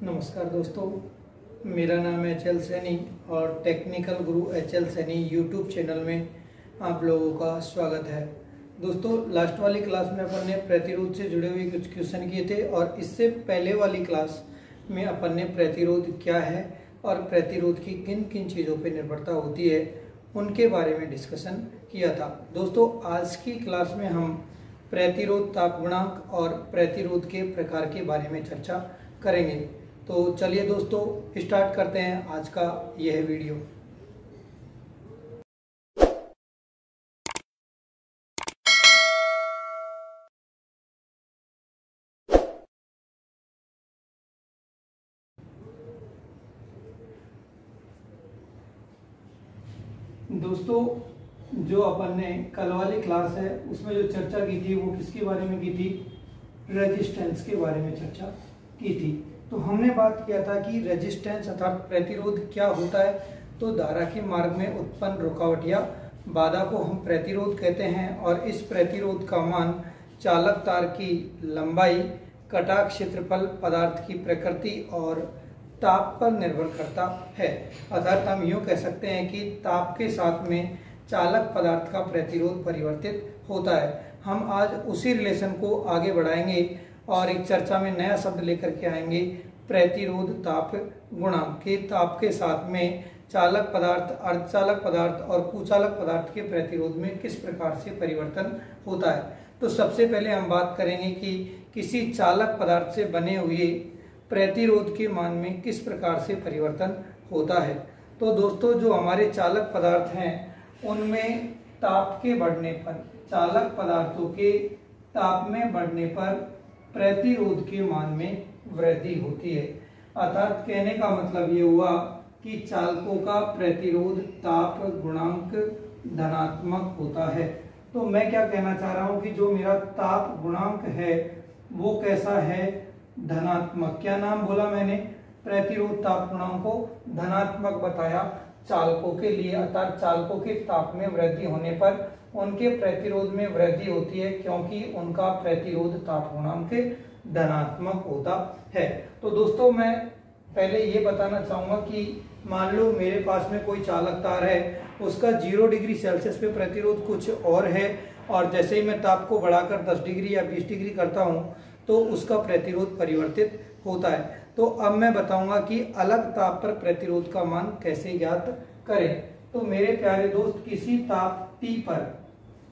नमस्कार दोस्तों, मेरा नाम है HL सैनी और टेक्निकल गुरु HL सैनी यूट्यूब चैनल में आप लोगों का स्वागत है। दोस्तों, लास्ट वाली क्लास में अपन ने प्रतिरोध से जुड़े हुए कुछ क्वेश्चन किए थे और इससे पहले वाली क्लास में अपन ने प्रतिरोध क्या है और प्रतिरोध की किन किन चीज़ों पर निर्भरता होती है उनके बारे में डिस्कशन किया था। दोस्तों, आज की क्लास में हम प्रतिरोध ताप गुणांक और प्रतिरोध के प्रकार के बारे में चर्चा करेंगे। तो चलिए दोस्तों, स्टार्ट करते हैं आज का यह वीडियो। दोस्तों, जो अपन ने कल वाली क्लास है उसमें जो चर्चा की थी वो किसके बारे में की थी? रेजिस्टेंस के बारे में चर्चा की थी। तो हमने बात किया था कि रेजिस्टेंस अर्थात प्रतिरोध क्या होता है। तो धारा के मार्ग में उत्पन्न रुकावट या बाधा को हम प्रतिरोध कहते हैं और इस प्रतिरोध का मान चालक तार की लंबाई, कटाव क्षेत्रफल, पदार्थ की प्रकृति और ताप पर निर्भर करता है। अर्थात हम यूँ कह सकते हैं कि ताप के साथ में चालक पदार्थ का प्रतिरोध परिवर्तित होता है। हम आज उसी रिलेशन को आगे बढ़ाएंगे और एक चर्चा में नया शब्द लेकर के आएंगे, प्रतिरोध ताप गुणांक। के ताप के साथ में चालक पदार्थ, अर्धचालक पदार्थ और कुचालक पदार्थ के प्रतिरोध में किस प्रकार से परिवर्तन होता है। तो सबसे पहले हम बात करेंगे कि किसी चालक पदार्थ से बने हुए प्रतिरोध के मान में किस प्रकार से परिवर्तन होता है। तो दोस्तों, जो हमारे चालक पदार्थ हैं उनमें ताप के बढ़ने पर, चालक पदार्थों के ताप में बढ़ने पर प्रतिरोध के मान में वृद्धि होती है। अर्थात कहने का मतलब ये हुआ कि चालकों का प्रतिरोध ताप गुणांक धनात्मक होता है। तो मैं क्या कहना चाह रहा हूं कि जो मेरा ताप गुणांक है वो कैसा है? धनात्मक। क्या नाम बोला मैंने? प्रतिरोध ताप गुणांक को धनात्मक बताया चालकों के लिए। अर्थात चालकों के ताप में वृद्धि होने पर उनके प्रतिरोध में वृद्धि होती है क्योंकि उनका प्रतिरोध ताप गुणांक धनात्मक होता है। तो दोस्तों, मैं पहले ये बताना चाहूंगा कि मान लो मेरे पास में कोई चालक तार है, उसका 0 डिग्री सेल्सियस पे प्रतिरोध कुछ और है और जैसे ही मैं ताप को बढ़ाकर 10 डिग्री या 20 डिग्री करता हूं तो उसका प्रतिरोध परिवर्तित होता है। तो अब मैं बताऊंगा कि अलग ताप पर प्रतिरोध का मान कैसे ज्ञात करें। तो मेरे प्यारे दोस्त, किसी ताप T पर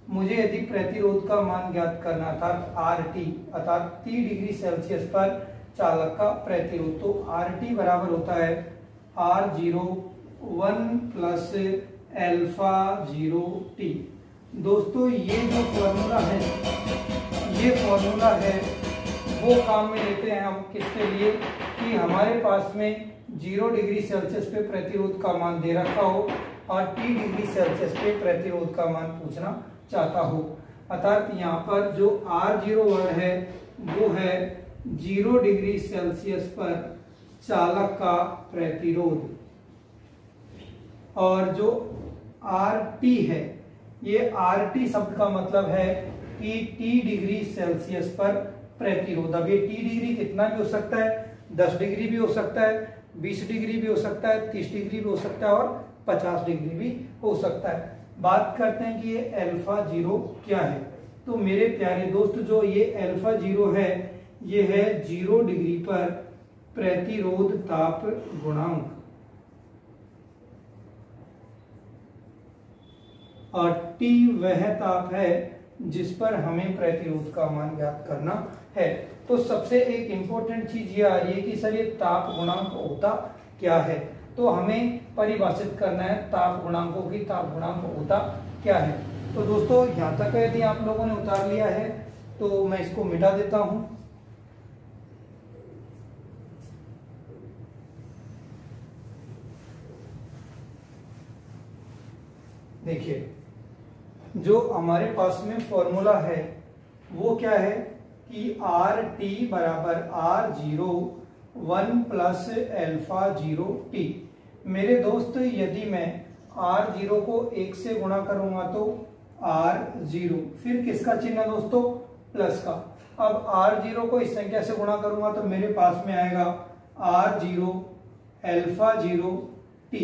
मुझे यदि प्रतिरोध का मान ज्ञात करना अर्थात RT अर्थात 30 डिग्री सेल्सियस पर चालक का प्रतिरोध, तो RT बराबर होता है R01 प्लस अल्फा 0T। दोस्तों, ये जो फॉर्मूला है, ये फॉर्मूला है वो काम में लेते हैं हम किसके लिए कि हमारे पास में 0 डिग्री सेल्सियस पे प्रतिरोध का मान दे रखा हो और 30 डिग्री सेल्सियस पे प्रतिरोध का मान पूछना चाहता हो। अर्थात यहाँ पर जो R0 वर्ड है वो है 0 डिग्री सेल्सियस पर चालक का प्रतिरोध और जो RT है, ये RT शब्द का मतलब है कि T डिग्री सेल्सियस पर प्रतिरोध। अब ये T डिग्री कितना भी हो सकता है, 10 डिग्री भी हो सकता है, 20 डिग्री भी हो सकता है, 30 डिग्री भी हो सकता है और 50 डिग्री भी हो सकता है। बात करते हैं कि ये अल्फा 0 क्या है। तो मेरे प्यारे दोस्त, जो ये अल्फा 0 है ये है 0 डिग्री पर प्रतिरोध ताप गुणांक और T वह ताप है जिस पर हमें प्रतिरोध का मान ज्ञात करना है। तो सबसे एक इंपॉर्टेंट चीज ये आ रही है कि सर ये ताप गुणांक होता क्या है। तो हमें परिभाषित करना है ताप गुणांकों की, ताप गुणांक होता क्या है। तो दोस्तों, यहाँ तक यदि आप लोगों ने उतार लिया है तो मैं इसको मिटा देता हूं। देखिए, जो हमारे पास में फॉर्मूला है वो क्या है कि RT बराबर R01 प्लस अल्फा 0T। मेरे दोस्त, यदि मैं R0 को 1 से गुणा करूंगा तो R0, फिर किसका चिन्ह दोस्तों? प्लस का। अब R0 को इस संख्या से गुणा करूंगा तो मेरे पास में आएगा R0 अल्फा 0 t,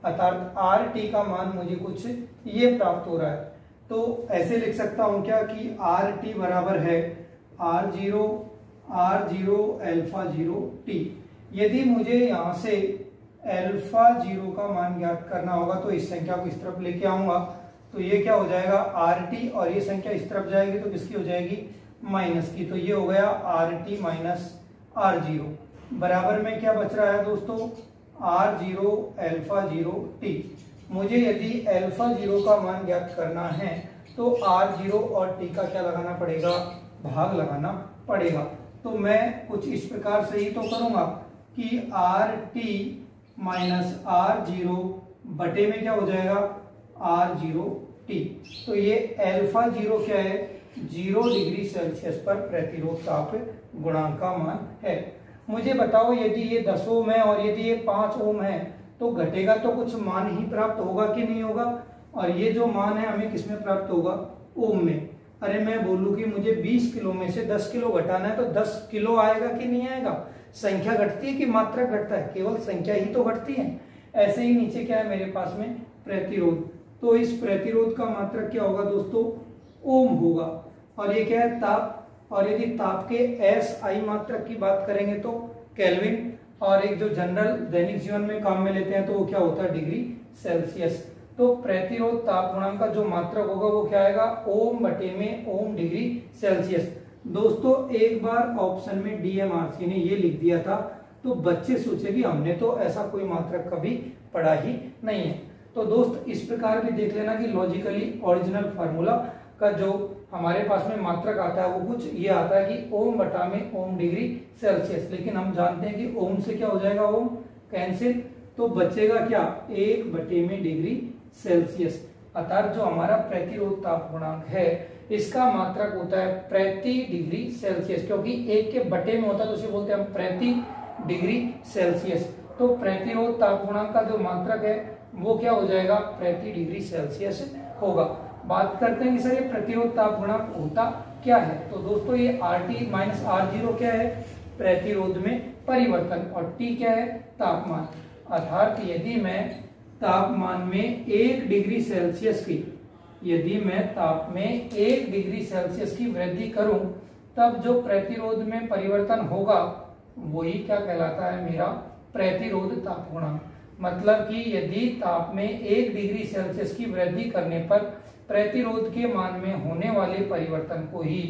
अर्थात RT का मान मुझे कुछ ये प्राप्त हो रहा है। तो ऐसे लिख सकता हूं क्या कि RT बराबर है R0 अल्फा 0 t। यदि मुझे यहां से अल्फा 0 का मान ज्ञात करना होगा तो इस संख्या को इस तरफ लेके आऊंगा, तो ये क्या हो जाएगा RT, और ये संख्या इस तरफ जाएगी तो किसकी हो जाएगी माइनस की, तो ये हो गया RT माइनस R0 बराबर में क्या बच रहा है दोस्तों R0 अल्फा 0 t। मुझे यदि अल्फा 0 का मान ज्ञात करना है तो R0 और t का क्या लगाना पड़ेगा, भाग लगाना पड़ेगा। तो मैं कुछ इस प्रकार से ही तो करूंगा कि RT माइनस R0 बटे में क्या हो जाएगा R0 t। तो ये अल्फा 0 क्या है 0 डिग्री सेल्सियस पर प्रतिरोध ताप गुणांक का मान है। मुझे बताओ यदि ये 10 ओम है और यदि ये 5 ओम है तो घटेगा तो कुछ मान ही प्राप्त होगा कि नहीं होगा, और ये जो मान है हमें किसमें प्राप्त होगा ओम में। अरे मैं बोलूं कि मुझे 20 किलो में से 10 किलो घटाना है तो 10 किलो आएगा कि नहीं आएगा, संख्या घटती है कि मात्रा घटता है, केवल संख्या ही तो घटती है। ऐसे ही नीचे क्या है मेरे पास में प्रतिरोध, तो इस प्रतिरोध का मात्रक क्या होगा दोस्तों ओम होगा, और ये क्या है ताप, और यदि ताप के SI मात्रक की बात करेंगे तो केल्विन, और एक जो जनरल दैनिक जीवन में काम में लेते हैं तो वो क्या होता है डिग्री सेल्सियस। तो प्रतिरोध ताप गुणांक का जो मात्रक होगा वो क्या आएगा ओम बटे में ओम डिग्री सेल्सियस। दोस्तों एक बार ऑप्शन में DMRC ने ये लिख दिया था तो बच्चे सोचे कि हमने तो ऐसा कोई मात्रक कभी पढ़ा ही नहीं है। तो दोस्त इस प्रकार भी देख लेना कि लॉजिकली ओरिजिनल फार्मूला का जो हमारे पास में मात्रक आता है वो कुछ ये आता है कि ओम बटा में ओम डिग्री सेल्सियस, लेकिन हम जानते हैं कि ओम से क्या हो जाएगा ओम कैंसिल, तो बचेगा क्या 1 बटे में डिग्री सेल्सियस। अर्थात जो हमारा प्रतिरोध ताप गुणांक है इसका मात्रक होता है प्रति डिग्री सेल्सियस, क्योंकि 1 के बटे में होता है तो उसे बोलते हैं हम प्रति डिग्री सेल्सियस। तो प्रतिरोध ताप गुणांक का जो मात्रक है वो क्या हो जाएगा प्रति डिग्री सेल्सियस होगा। बात करते हैं कि सर ये प्रतिरोध ताप गुणांक होता क्या है, तो दोस्तों ये RT माइनस R0 क्या है प्रतिरोध में परिवर्तन, और T क्या है तापमान। अर्थात यदि मैं तापमान में 1 डिग्री सेल्सियस की, यदि मैं ताप में 1 डिग्री सेल्सियस की वृद्धि करूं तब जो प्रतिरोध में परिवर्तन होगा वही क्या कहलाता है मेरा प्रतिरोध ताप गुणांक। मतलब कि यदि ताप में 1 डिग्री सेल्सियस की वृद्धि करने पर प्रतिरोध के मान में होने वाले परिवर्तन को ही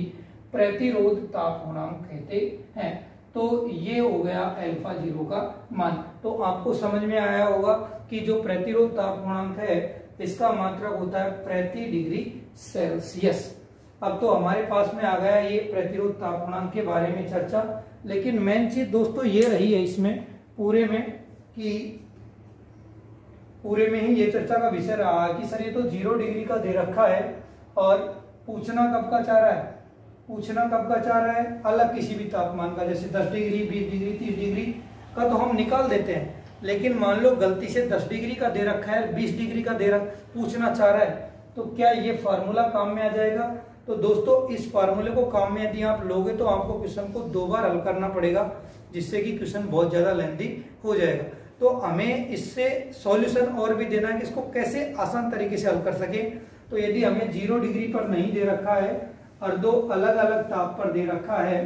प्रतिरोध ताप गुणांक कहते हैं। तो ये हो गया अल्फा 0 का मान। तो आपको समझ में आया होगा कि जो प्रतिरोध ताप गुणांक है इसका मात्रक होता है प्रति डिग्री सेल्सियस। अब तो हमारे पास में आ गया ये प्रतिरोध ताप गुणांक के बारे में चर्चा, लेकिन मेन चीज दोस्तों ये रही है इसमें पूरे में कि पूरे में ही ये चर्चा का विषय रहा है कि सर ये तो 0 डिग्री का दे रखा है और पूछना कब का चाह रहा है, पूछना कब का चाह रहा है अलग किसी भी तापमान का, जैसे 10 डिग्री 20 डिग्री 30 डिग्री का तो हम निकाल देते हैं, लेकिन मान लो गलती से 10 डिग्री का दे रखा है 20 डिग्री का पूछना चाह रहा है तो क्या ये फार्मूला काम में आ जाएगा। तो दोस्तों इस फार्मूले को काम में यदि आप लोगे तो आपको क्वेश्चन को 2 बार हल करना पड़ेगा, जिससे कि क्वेश्चन बहुत ज्यादा लेंथी हो जाएगा। तो हमें इससे सॉल्यूशन और भी देना है कि इसको कैसे आसान तरीके से हल कर सके। तो यदि हमें 0 डिग्री पर नहीं दे रखा है और 2 अलग अलग ताप पर दे रखा है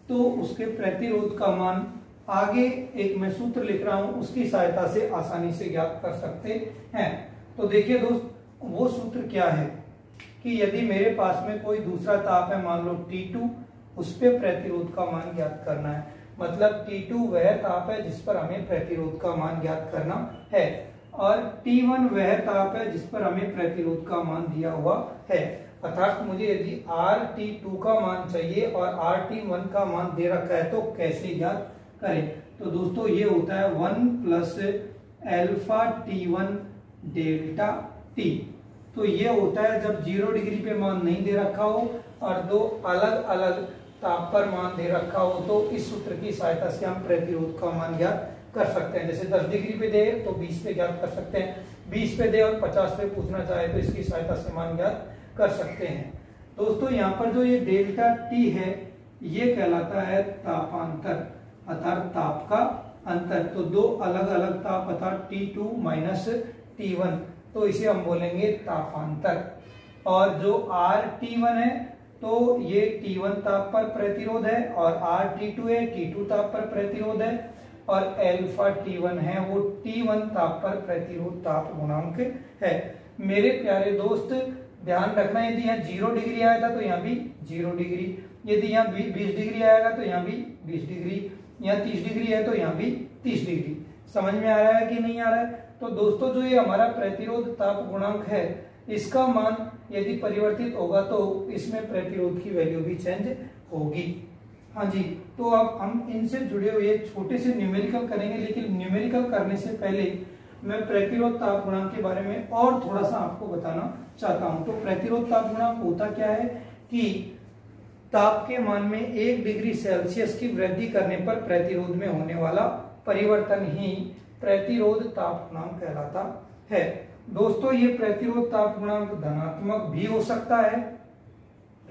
तो उसके प्रतिरोध का मान आगे एक मैं सूत्र लिख रहा हूं उसकी सहायता से आसानी से ज्ञात कर सकते हैं। तो देखिए दोस्त वो सूत्र क्या है कि यदि मेरे पास में कोई दूसरा ताप है मान लो T2, उस पे प्रतिरोध का मान ज्ञात करना है। मतलब T2 वह ताप है जिस पर हमें प्रतिरोध का मान ज्ञात करना है, और T1 वह ताप है जिस पर हमें प्रतिरोध का मान दिया हुआ है। अर्थात मुझे यदि RT2 का मान चाहिए और RT1 का मान दे रखा है तो कैसे ज्ञात करें। तो दोस्तों ये होता है 1 plus alpha T1 delta T। तो ये होता है जब 0 डिग्री पे मान नहीं दे रखा हो और 2 अलग अलग ताप पर मान दे रखा हो तो इस सूत्र की सहायता से हम प्रतिरोध का मान ज्ञात कर सकते हैं। जैसे 10 डिग्री पे दे तो 20 पे ज्ञात कर सकते हैं, 20 पे दे और 50 पे पूछना चाहे तो इसकी सहायता से मान ज्ञात कर सकते हैं। दोस्तों यहाँ पर जो ये डेल्टा T है ये कहलाता है तापांतर, अर्थात ताप का अंतर, तो दो अलग अलग ताप अर्थात T2 माइनस T1, तो इसे हम बोलेंगे तापांतर। और जो RT1 है तो ये T1 ताप पर प्रतिरोध है, और RT2 है T2 ताप पर प्रतिरोध है, और अल्फा T1 है वो T1 ताप पर प्रतिरोध ताप गुणांक है। मेरे प्यारे दोस्त ध्यान रखना, यदि यहाँ 0 डिग्री आया था तो यहाँ भी 0 डिग्री, यदि यहाँ 20 डिग्री आएगा तो यहाँ भी 20 डिग्री, यहाँ 30 डिग्री है तो यहाँ भी 30 डिग्री। समझ में आ रहा है कि नहीं आ रहा है? तो दोस्तों जो ये हमारा प्रतिरोध ताप गुणांक है, इसका मान यदि परिवर्तित होगा तो इसमें प्रतिरोध की वैल्यू भी चेंज होगी। हाँ जी, तो अब हम इनसे जुड़े हुए छोटे से न्यूमेरिकल करेंगे, लेकिन न्यूमेरिकल करने से पहले मैं प्रतिरोध ताप गुणांक के बारे में और थोड़ा सा आपको बताना चाहता हूं। तो प्रतिरोध ताप गुणांक होता क्या है कि ताप के मान में 1 डिग्री सेल्सियस की वृद्धि करने पर प्रतिरोध में होने वाला परिवर्तन ही प्रतिरोध ताप गुणांक कहलाता है। दोस्तों ये प्रतिरोध ताप गुणांक धनात्मक भी हो सकता है,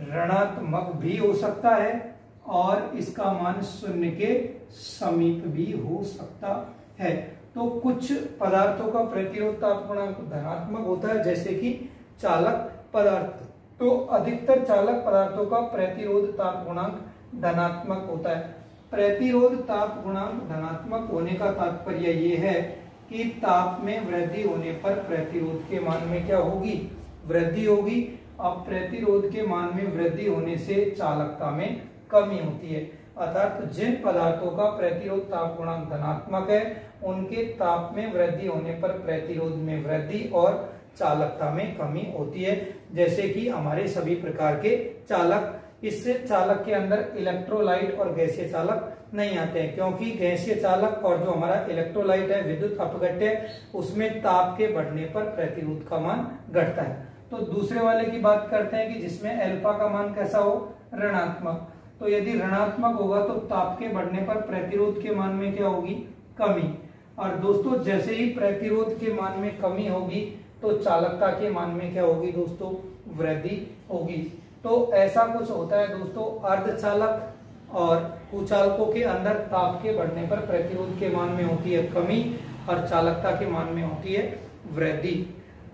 ऋणात्मक भी हो सकता है, और इसका मान 0 के समीप भी हो सकता है। तो कुछ पदार्थों का प्रतिरोध ताप गुणांक धनात्मक होता है, जैसे कि चालक पदार्थ। तो अधिकतर चालक पदार्थों का प्रतिरोध ताप गुणांक धनात्मक होता है। प्रतिरोध ताप गुणांक धनात्मक होने का तात्पर्य ये है कि ताप में वृद्धि होने पर प्रतिरोध के मान में क्या होगी? वृद्धि होगी। अब प्रतिरोध के मान में वृद्धि होने से चालकता में कमी होती है, अर्थात जिन पदार्थों का प्रतिरोध ताप गुणांक धनात्मक है उनके ताप में वृद्धि होने पर प्रतिरोध में वृद्धि और चालकता में कमी होती है। जैसे कि हमारे सभी प्रकार के चालक, इससे चालक के अंदर इलेक्ट्रोलाइट और गैसीय चालक नहीं आते हैं, क्योंकि गैसीय चालक और जो हमारा इलेक्ट्रोलाइट है विद्युत अपघट्य, उसमें ताप के बढ़ने पर प्रतिरोध का मान घटता है। तो दूसरे वाले की बात करते हैं कि जिसमें अल्फा का मान कैसा हो? ऋणात्मक। तो यदि ऋणात्मक होगा तो ताप के बढ़ने पर प्रतिरोध के मान में क्या होगी? कमी। और दोस्तों जैसे ही प्रतिरोध के मान में कमी होगी तो चालकता के मान में क्या होगी दोस्तों? वृद्धि होगी। तो ऐसा कुछ होता है दोस्तों, अर्धचालक और कुचालकों के अंदर ताप के बढ़ने पर प्रतिरोध के मान में होती है कमी और चालकता के मान में होती है वृद्धि।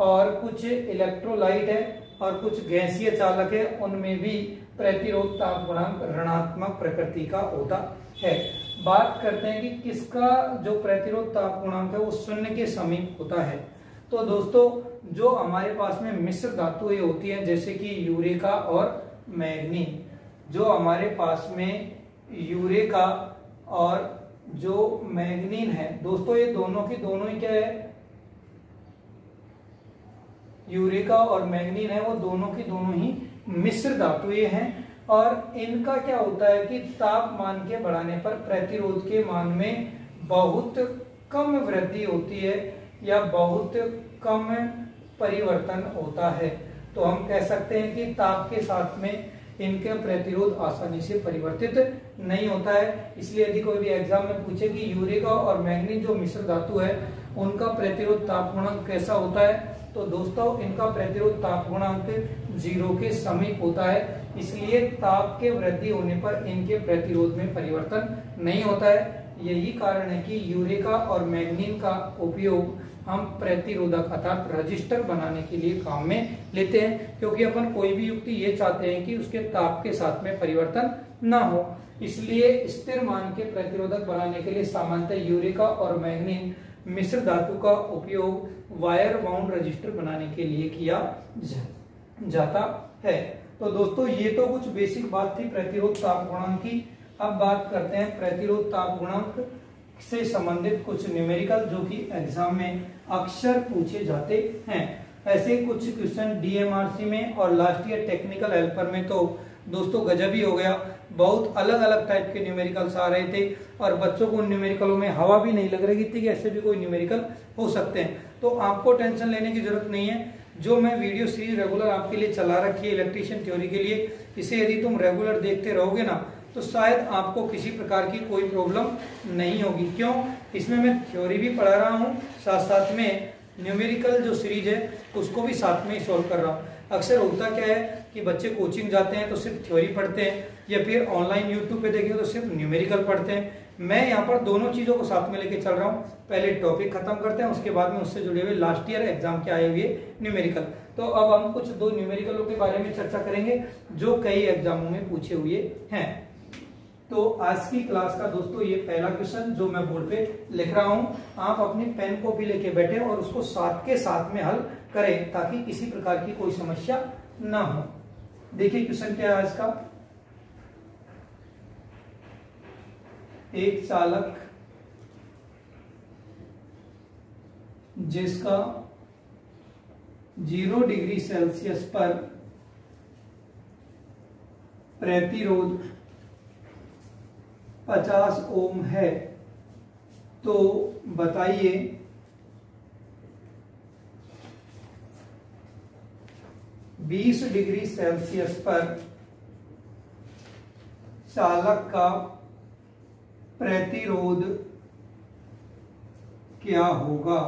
और कुछ इलेक्ट्रोलाइट है और कुछ गैसीय चालक है, उनमें भी प्रतिरोध ताप गुणांक ऋणात्मक प्रकृति का होता है। बात करते हैं कि किसका जो प्रतिरोध ताप गुणांक है वो 0 के समीप होता है। तो दोस्तों जो हमारे पास में मिश्र धातुएं होती हैं, जैसे कि यूरेका और मैग्नीन, जो हमारे पास में यूरेका और जो मैग्नीन है दोस्तों, ये दोनों की दोनों ही क्या है? यूरेका और मैग्नीन है, वो दोनों की दोनों ही मिश्र धातुएं हैं। और इनका क्या होता है कि तापमान के बढ़ाने पर प्रतिरोध के मान में बहुत कम वृद्धि होती है या बहुत कम परिवर्तन होता है। तो हम कह सकते हैं कि ताप के साथ में इनका प्रतिरोध आसानी से परिवर्तित नहीं होता है। इसलिए यदि कोई भी एग्जाम में पूछे कि यूरेका और मैग्नीज जो मिश्र धातु है उनका प्रतिरोध ताप गुणांक कैसा होता है, तो दोस्तों इनका प्रतिरोध ताप गुणांक 0 के समीप होता है। इसलिए ताप के वृद्धि होने पर इनके प्रतिरोध में परिवर्तन नहीं होता है। यही कारण है कि यूरेका और मैग्नीन का उपयोग हम प्रतिरोधक अर्थात रजिस्टर बनाने के लिए काम में लेते हैं, क्योंकि अपन कोई भी युक्ति ये चाहते हैं कि उसके ताप के साथ में परिवर्तन ना हो। इसलिए स्थिर मान के प्रतिरोधक बनाने के लिए सामान्यतः यूरेका और मैग्नीन मिश्र धातु का उपयोग वायर बाउंड रजिस्टर बनाने के लिए किया जाता है। तो दोस्तों ये तो कुछ बेसिक बात थी प्रतिरोध ताप गुणांक की। अब बात करते हैं प्रतिरोध ताप गुणांक से संबंधित कुछ न्यूमेरिकल जो कि एग्जाम में अक्सर पूछे जाते हैं। ऐसे कुछ क्वेश्चन डीएमआरसी में और लास्ट ईयर टेक्निकल हेल्पर में तो दोस्तों गजब ही हो गया। बहुत अलग अलग टाइप के न्यूमेरिकल्स आ रहे थे और बच्चों को उन न्यूमेरिकलों में हवा भी नहीं लग रही थी कि ऐसे भी कोई न्यूमेरिकल हो सकते हैं। तो आपको टेंशन लेने की जरूरत नहीं है। जो मैं वीडियो सीरीज रेगुलर आपके लिए चला रखी है इलेक्ट्रीशियन थ्योरी के लिए, इसे यदि तुम रेगुलर देखते रहोगे ना तो शायद आपको किसी प्रकार की कोई प्रॉब्लम नहीं होगी। क्यों? इसमें मैं थ्योरी भी पढ़ा रहा हूँ, साथ साथ में न्यूमेरिकल जो सीरीज है उसको भी साथ में ही सॉल्व कर रहा हूँ। अक्सर होता क्या है कि बच्चे कोचिंग जाते हैं तो सिर्फ थ्योरी पढ़ते हैं, या फिर ऑनलाइन यूट्यूब पे देखेंगे तो सिर्फ न्यूमेरिकल पढ़ते हैं। मैं यहाँ पर दोनों चीजों को साथ में लेके चल रहा हूँ। पहले टॉपिक खत्म करते हैं, उसके बाद में उससे जुड़े हुए लास्ट ईयर एग्जाम के आए हुए न्यूमेरिकल। तो अब हम कुछ दो न्यूमेरिकलों के बारे में चर्चा करेंगे जो कई एग्जामों में पूछे हुए हैं। तो आज की क्लास का दोस्तों ये पहला क्वेश्चन जो मैं बोर्ड पे लिख रहा हूं, आप अपनी पेन कॉपी लेके बैठे और उसको साथ के साथ में हल करें ताकि किसी प्रकार की कोई समस्या ना हो। देखिए क्वेश्चन क्या है आज का। एक चालक जिसका 0 डिग्री सेल्सियस पर प्रतिरोध 50 ओम है, तो बताइए 20 डिग्री सेल्सियस पर चालक का प्रतिरोध क्या होगा।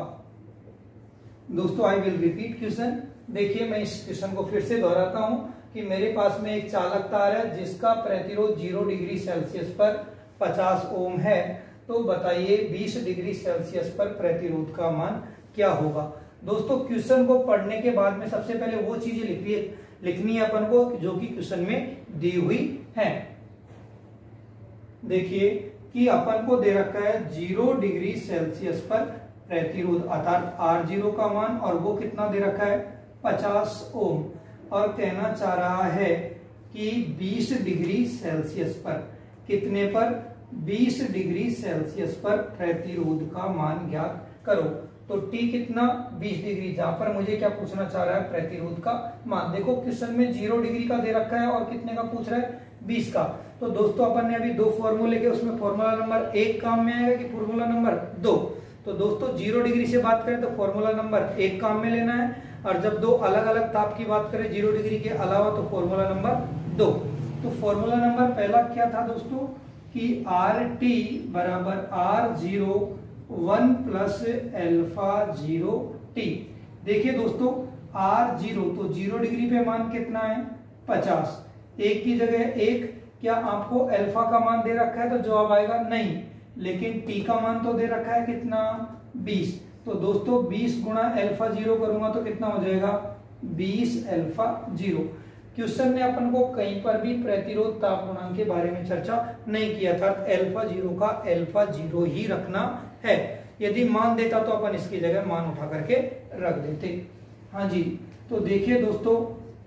दोस्तों आई विल रिपीट क्वेश्चन। देखिए मैं इस क्वेश्चन को फिर से दोहराता हूं कि मेरे पास में एक चालक तार है जिसका प्रतिरोध 0 डिग्री सेल्सियस पर 50 ओम है, तो बताइए 20 डिग्री सेल्सियस पर प्रतिरोध का मान क्या होगा। दोस्तों क्वेश्चन को पढ़ने के बाद में सबसे पहले वो चीजें लिखनी है अपन को जो कि क्वेश्चन में दी हुई है। देखिए कि अपन को दे रखा है 0 डिग्री सेल्सियस पर प्रतिरोध अर्थात R0 का मान, और वो कितना दे रखा है 50 ओम, और कहना चाह रहा है कि 20 डिग्री सेल्सियस पर, कितने पर 20 डिग्री सेल्सियस पर प्रतिरोध का मान ज्ञात करो। तो T कितना 20 डिग्री, जहां पर मुझे क्या पूछना चाह रहा है प्रतिरोध का मान। देखो क्वेश्चन में 0 डिग्री का दे रखा है और कितने का पूछ रहा है 20 का। तो दोस्तों अपन ने अभी दो फॉर्मूले के, उसमें फॉर्मूला नंबर 1 काम में आएगा कि फॉर्मूला नंबर 2। तो दोस्तों 0 डिग्री से बात करें तो फॉर्मूला नंबर 1 काम में लेना है, और जब दो अलग अलग ताप की बात करें 0 डिग्री के अलावा तो फॉर्मूला नंबर 2। तो फॉर्मूला नंबर पहला क्या था दोस्तों कि RT बराबर R0 1 प्लस अल्फा 0 T। देखिए दोस्तों R0 तो 0 डिग्री पे मान कितना है 50, एक की जगह 1। क्या आपको अल्फा का मान दे रखा है तो जवाब आएगा नहीं, लेकिन T का मान तो दे रखा है कितना 20। तो दोस्तों 20 गुणा अल्फा 0 करूंगा तो कितना हो जाएगा 20 अल्फा 0। क्वेश्चन ने अपन को कहीं पर भी प्रतिरोध ताप गुणांक के बारे में चर्चा नहीं किया था, अल्फा 0 का अल्फा 0 ही रखना है। यदि मान देता तो अपन इसकी जगह मान उठा करके रख देते। हाँ जी, तो देखिए दोस्तों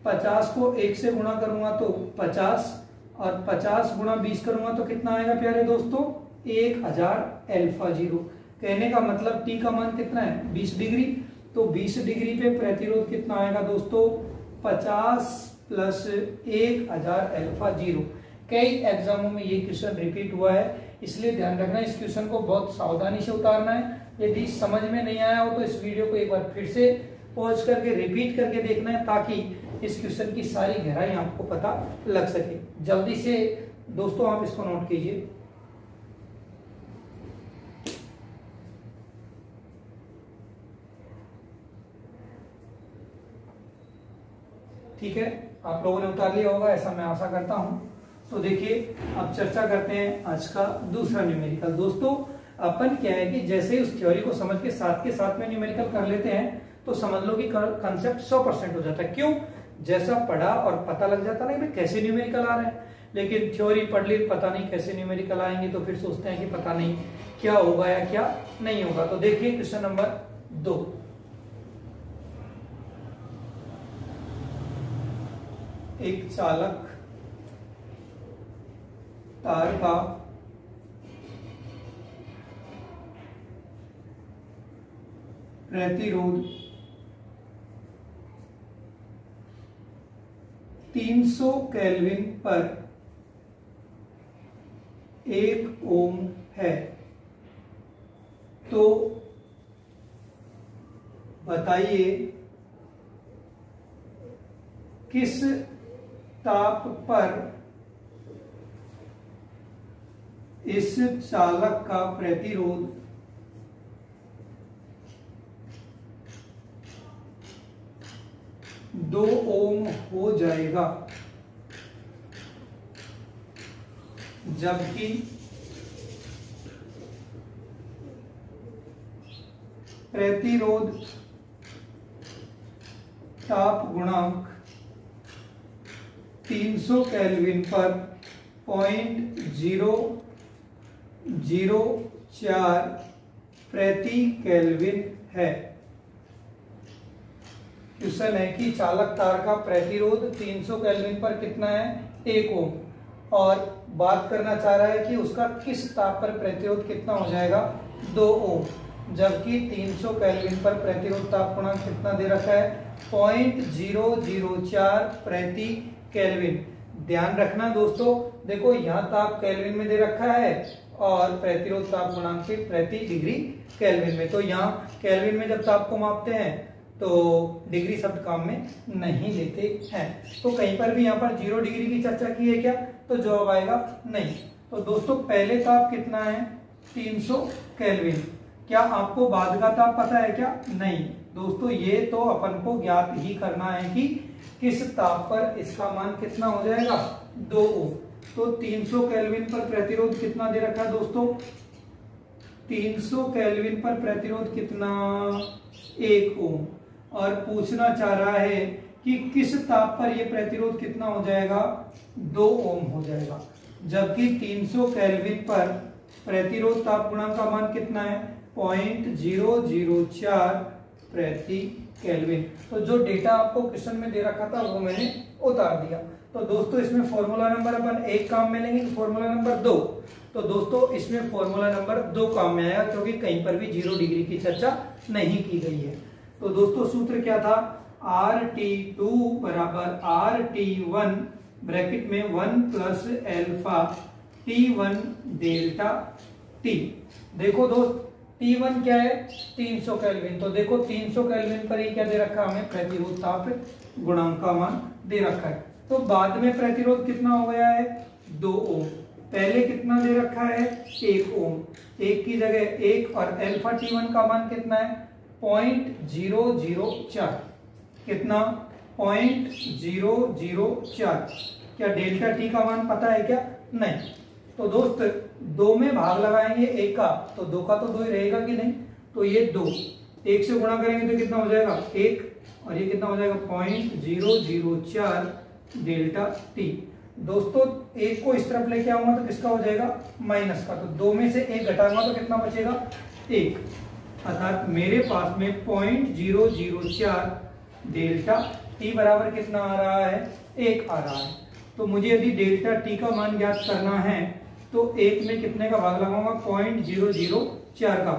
50 को 1 से गुणा करूंगा तो 50, और 50 गुणा 20 करूंगा तो कितना आएगा प्यारे दोस्तों 1000 अल्फा 0। कहने का मतलब T का मान कितना है 20 डिग्री, तो 20 डिग्री पे प्रतिरोध कितना आएगा दोस्तों 50 प्लस 1000 अल्फा 0। कई एग्जामों में ये क्वेश्चन रिपीट हुआ है, इसलिए ध्यान रखना इस क्वेश्चन को बहुत सावधानी से उतारना है। यदि समझ में नहीं आया हो तो इस वीडियो को एक बार फिर से पॉज करके रिपीट करके देखना है ताकि इस क्वेश्चन की सारी गहराई आपको पता लग सके। जल्दी से दोस्तों आप इसको नोट कीजिए। ठीक है, आप लोगों ने उतार लिया होगा ऐसा मैं आशा करता हूं। तो देखिए अब चर्चा करते हैं आज का दूसरा न्यूमेरिकल। दोस्तों अपन क्या है कि जैसे उस थ्योरी को समझ के साथ में न्यूमेरिकल कर लेते हैं तो समझ लो कि कंसेप्ट 100% हो जाता है। क्यों? जैसा पढ़ा और पता लग जाता ना कैसे न्यूमेरिकल आ रहे हैं, लेकिन थ्योरी पढ़ ली पता नहीं कैसे न्यूमेरिकल आएंगे तो फिर सोचते हैं कि पता नहीं क्या होगा या क्या नहीं होगा। तो देखिए क्वेश्चन नंबर 2। एक चालक तार का प्रतिरोध 300 केल्विन पर 1 ओम है, तो बताइए किस ताप पर इस चालक का प्रतिरोध 2 ओम हो जाएगा। जबकि प्रतिरोध ताप गुणांक 300 केल्विन पर 0.004 प्रति केल्विन है। क्वेश्चन है कि चालक तार का प्रतिरोध 300 केल्विन पर कितना है, 1 ओम, और बात करना चाह रहा है कि उसका किस ताप पर प्रतिरोध कितना हो जाएगा, 2 ओम, जबकि 300 केल्विन पर प्रतिरोध ताप गुणांक कितना दे रखा है, 0.004 प्रति केल्विन। ध्यान रखना दोस्तों, देखो यहाँ ताप केल्विन में दे रखा है और प्रतिरोध ताप गुणांक प्रति डिग्री केल्विन में। तो यहाँ केल्विन में जब ताप को मापते हैं तो डिग्री शब्द काम में नहीं लेते हैं। तो कहीं पर भी यहाँ पर 0 डिग्री की चर्चा की है क्या, तो जवाब आएगा नहीं। तो दोस्तों पहले ताप कितना है, 300 केल्विन। क्या आपको बाद का ताप पता है क्या, नहीं दोस्तों, ये तो अपन को ज्ञात ही करना है कि किस ताप पर इसका मान कितना हो जाएगा, 2 ओम। तो 300 केल्विन पर प्रतिरोध कितना दे रखा है दोस्तों, 300 केल्विन पर प्रतिरोध कितना, 1 ओम, और पूछना चाह रहा है कि किस ताप पर यह प्रतिरोध कितना हो जाएगा, 2 ओम हो जाएगा, जबकि 300 केल्विन पर प्रतिरोध ताप गुणांक का मान कितना है, 0.004 प्रति केल्विन। तो जो डेटा आपको क्वेश्चन में दे रखा था वो मैंने उतार दिया। तो दोस्तों इसमें फॉर्मूला नंबर अपन 1 काम में लेंगे, फॉर्मूला नंबर 2। तो दोस्तों इसमें फॉर्मूला नंबर 2 काम में आया क्योंकि कहीं पर भी 0 डिग्री की चर्चा नहीं की गई है। तो दोस्तों सूत्र क्या था, RT2 बराबर RT1 ब्रैकेट में 1 plus alpha T1 delta T। देखो दोस्त T1 क्या है, 300 केल्विन। तो देखो 300 केल्विन पर ही क्या दे रखा है हमें, प्रतिरोध ताप गुणांक का मान दे रखा है। तो बाद में प्रतिरोध कितना हो गया है, 2 ओम। पहले कितना दे रखा है, 1 ओम, 1 की जगह 1, और अल्फा T1 का मान कितना है, 0.004। कितना, 0.004। क्या डेल्टा T का मान पता है क्या, नहीं। तो दोस्त 2 में भाग लगाएंगे 1 का, तो 2 का तो 2 ही रहेगा कि नहीं, तो ये 2 1 से गुणा करेंगे तो कितना हो जाएगा, 1, और ये कितना हो जाएगा, 0.004 डेल्टा T। दोस्तों 1 को इस तरफ लेके आऊंगा तो किसका हो जाएगा, माइनस का। तो 2 में से 1 घटाऊंगा तो कितना बचेगा, 1, अर्थात मेरे पास में 0.004 डेल्टा T बराबर कितना आ रहा है, 1 आ रहा है। तो मुझे यदि डेल्टा T का मान ज्ञात करना है तो 1 में कितने का भाग लगाऊंगा, 0.004 का।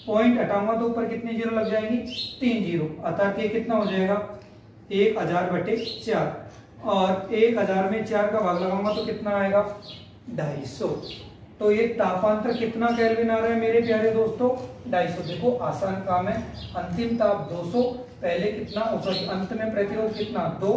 पॉइंट हटाऊंगा तो ऊपर कितने जीरो लग जाएंगी, 3 जीरो, अर्थात ये कितना हो जाएगा, 1000/4, और 1000 में 4 का भाग लगाऊंगा तो कितना आएगा, 250। तो ये तापांतर कितना केल्विन आ रहा है मेरे प्यारे दोस्तों, 250। देखो आसान काम है, अंतिम ताप 200, पहले कितना, सॉरी अंत में प्रतिरोध कितना, 2,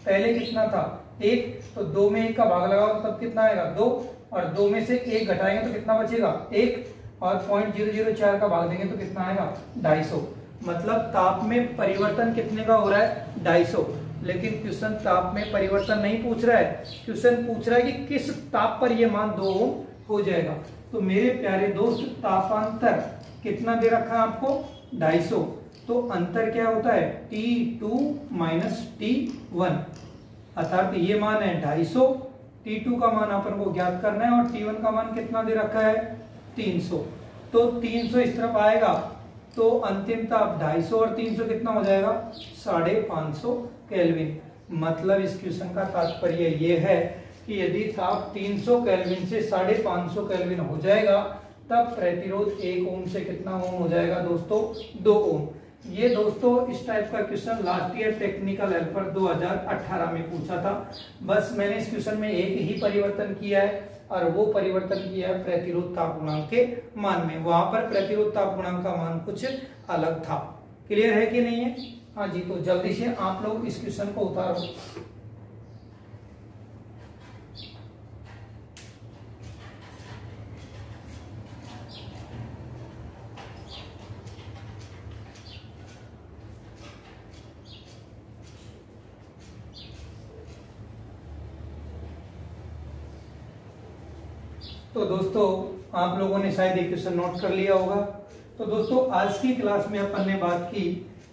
पहले कितना था 1, तो 2 में 1 का भाग लगाओ तब कितना आएगा, 2, और 2 में से 1 घटाएंगे तो कितना बचेगा, 1, और 0.004 का भाग देंगे तो कितना आएगा, 250। मतलब ताप में परिवर्तन कितने का हो रहा है, 250। लेकिन क्वेश्चन ताप में परिवर्तन नहीं पूछ रहा है, क्वेश्चन पूछ रहा है कि किस ताप पर यह मान 2 ओम हो जाएगा। तो मेरे प्यारे दोस्त तापांतर कितना दे रखा है आपको, 250। तो अंतर क्या होता है, T2 माइनस T1, अर्थात ये मान है 250, T2 का मान अपन को ज्ञात करना है, और T1 का मान कितना दे रखा है, 300। तो 300 इस तरफ आएगा तो अंतिम ताप 250 और 300 कितना हो जाएगा, 550 केल्विन। मतलब इस क्वेश्चन का तात्पर्य ये है कि यदि ताप 300 केल्विन से 550 केल्विन हो जाएगा तब प्रतिरोध 1 ओम से कितना ओम हो जाएगा दोस्तों, 2 ओम। ये दोस्तों इस टाइप का question last year technical helper 2018 में पूछा था। बस मैंने इस क्वेश्चन में एक ही परिवर्तन किया है, और वो परिवर्तन किया है प्रतिरोध ताप गुणांक के मान में। वहां पर प्रतिरोध ताप गुणांक का मान कुछ अलग था। क्लियर है कि नहीं है, हाँ जी। तो जल्दी से आप लोग इस क्वेश्चन को उतारो। तो दोस्तों आप लोगों ने शायद एक क्वेश्चन नोट कर लिया होगा। तो दोस्तों आज की क्लास में अपन ने बात की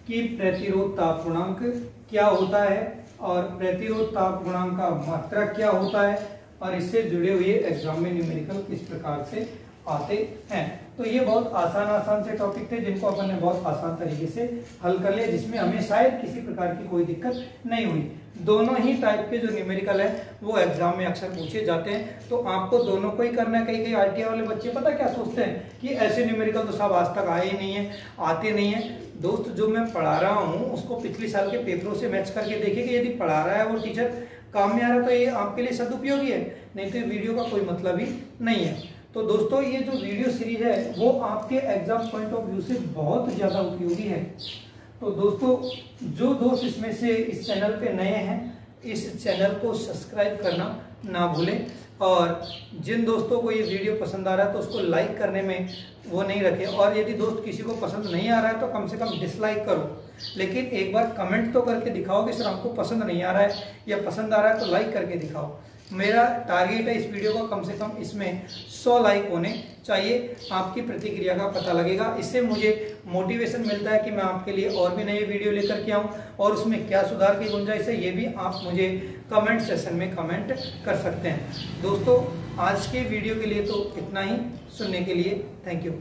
कि प्रतिरोध ताप गुणांक क्या होता है और प्रतिरोध ताप गुणांक का मात्रक क्या होता है और इससे जुड़े हुए एग्जाम में न्यूमेरिकल किस प्रकार से आते हैं। तो ये बहुत आसान से टॉपिक थे जिनको अपन ने बहुत आसान तरीके से हल कर लिया, जिसमें हमें शायद किसी प्रकार की कोई दिक्कत नहीं हुई। दोनों ही टाइप के जो न्यूमेरिकल है वो एग्जाम में अक्सर पूछे जाते हैं, तो आपको दोनों को ही करना है। कई आरटीआई वाले बच्चे पता क्या सोचते हैं कि ऐसे न्यूमेरिकल तो सब आज तक आए ही नहीं है, आते नहीं है। दोस्त जो मैं पढ़ा रहा हूँ उसको पिछले साल के पेपरों से मैच करके देखिए कि यदि पढ़ा रहा है वो टीचर काम में आ रहा है तो ये आपके लिए सदुपयोगी है, नहीं तो वीडियो का कोई मतलब ही नहीं है। तो दोस्तों ये जो वीडियो सीरीज है वो आपके एग्जाम पॉइंट ऑफ व्यू से बहुत ज्यादा उपयोगी है। तो दोस्तों जो दोस्त इसमें से इस चैनल पे नए हैं इस चैनल को सब्सक्राइब करना ना भूलें, और जिन दोस्तों को ये वीडियो पसंद आ रहा है तो उसको लाइक करने में वो नहीं रखें, और यदि दोस्त किसी को पसंद नहीं आ रहा है तो कम से कम डिसलाइक करो, लेकिन एक बार कमेंट तो करके दिखाओ कि सर हमको पसंद नहीं आ रहा है या पसंद आ रहा है तो लाइक करके दिखाओ। मेरा टारगेट है इस वीडियो को कम से कम इसमें 100 लाइक होने चाहिए, आपकी प्रतिक्रिया का पता लगेगा। इससे मुझे मोटिवेशन मिलता है कि मैं आपके लिए और भी नए वीडियो लेकर के आऊं, और उसमें क्या सुधार की गुंजाइश है ये भी आप मुझे कमेंट सेशन में कमेंट कर सकते हैं। दोस्तों आज के वीडियो के लिए तो इतना ही, सुनने के लिए थैंक यू।